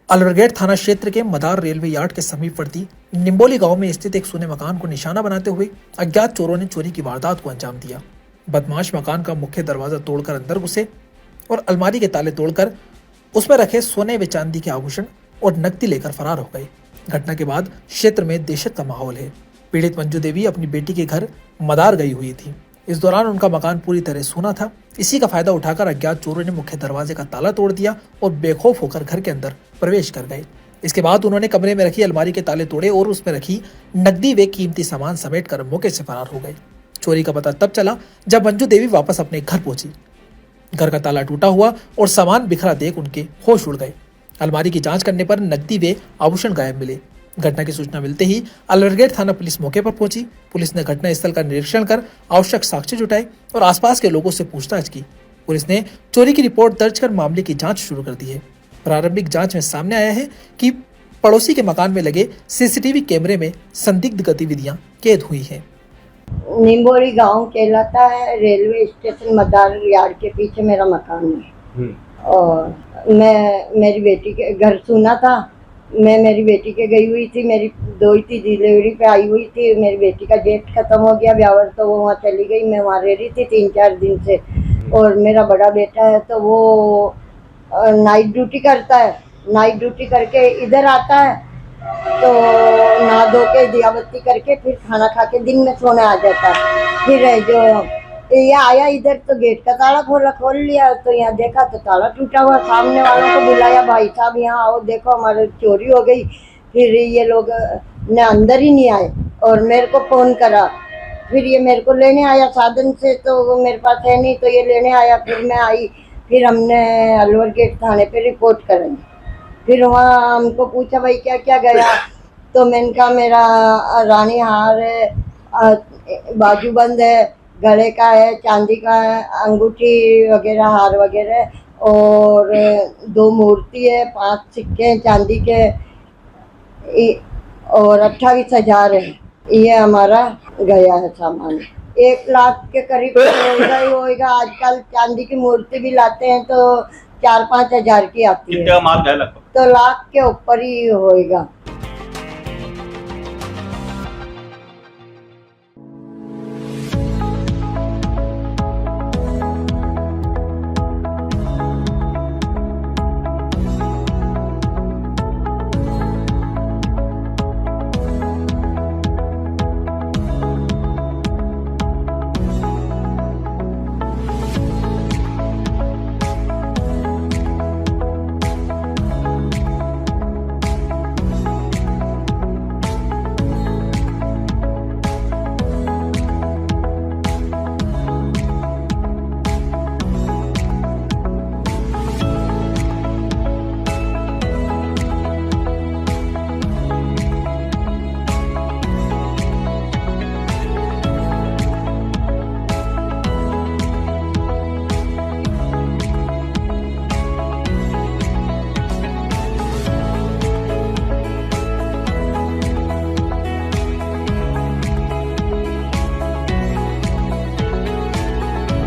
अलवरगेट थाना क्षेत्र के मदार रेलवे यार्ड के समीपवर्ती निम्बोली गांव में स्थित एक सोने मकान को निशाना बनाते हुए अज्ञात चोरों ने चोरी की वारदात को अंजाम दिया। बदमाश मकान का मुख्य दरवाजा तोड़कर अंदर घुसे और अलमारी के ताले तोड़कर उसमें रखे सोने व चांदी के आभूषण और नकदी लेकर फरार हो गए। घटना के बाद क्षेत्र में दहशत का माहौल है। पीड़ित मंजू देवी अपनी बेटी के घर मदार गई हुई थी। इस दौरान उनका मकान पूरी तरह सूना था। इसी का फायदा उठाकर अज्ञात चोरों ने मुख्य दरवाजे का ताला तोड़ दिया और बेखौफ होकर घर के अंदर प्रवेश कर गए। इसके बाद उन्होंने कमरे में रखी अलमारी के ताले तोड़े और उसमें रखी नकदी व कीमती सामान समेटकर मौके से फरार हो गए। चोरी का पता तब चला जब मंजू देवी वापस अपने घर पहुंची। घर का ताला टूटा हुआ और सामान बिखरा देख उनके होश उड़ गए। अलमारी की जांच करने पर नकदी व आभूषण गायब मिले। घटना की सूचना मिलते ही अलवरगेट थाना पुलिस मौके पर पहुंची। पुलिस ने घटनास्थल का निरीक्षण कर आवश्यक साक्ष्य जुटाए और आसपास के लोगों से पूछताछ की। पुलिस ने चोरी की रिपोर्ट दर्ज कर मामले की जांच शुरू कर दी है। प्रारंभिक जांच में सामने आया है कि पड़ोसी के मकान में लगे सीसीटीवी कैमरे में संदिग्ध गतिविधियां कैद हुई हैं। निम्बोली गांव कहलाता है, रेलवे स्टेशन मदार यार्ड के पीछे मेरा मकान है। और मैं मेरी बेटी के घर सुना था। मैं मेरी बेटी के गई हुई थी, मेरी दो ही थी, डिलीवरी पे आई हुई थी। मेरी बेटी का डेट खत्म हो गया ब्यावर, तो वो वहाँ चली गई। मैं वहाँ रह रही थी 3-4 दिन से। और मेरा बड़ा बेटा है तो वो नाइट ड्यूटी करता है। नाइट ड्यूटी करके इधर आता है तो नहा धो के दिया बत्ती करके फिर खाना खा के दिन में सोने आ जाता है। फिर जो ये आया इधर तो गेट का ताला खोल लिया, तो यहाँ देखा तो ताला टूटा हुआ। सामने वालों को बुलाया, भाई साहब यहाँ आओ, देखो हमारी चोरी हो गई। फिर ये लोग ने अंदर ही नहीं आए और मेरे को फोन करा। फिर ये मेरे को लेने आया साधन से, तो वो मेरे पास है नहीं, तो ये लेने आया। फिर मैं आई, फिर हमने अलवरगेट थाने पे रिपोर्ट कराई। फिर वहाँ हमको पूछा भाई क्या क्या गया, तो मैंने कहा मेरा रानी हार है, बाजूबंद है, गले का है, चांदी का है, अंगूठी वगैरह, हार वगैरह, और 2 मूर्ति है, 5 सिक्के चांदी के, और 28,000 है। ये हमारा गया है सामान। 1 लाख के करीब होगा ही होगा। आजकल चांदी की मूर्ति भी लाते हैं तो 4-5 हजार की आती है। कितना माल गया लगभग? तो लाख के ऊपर ही होएगा।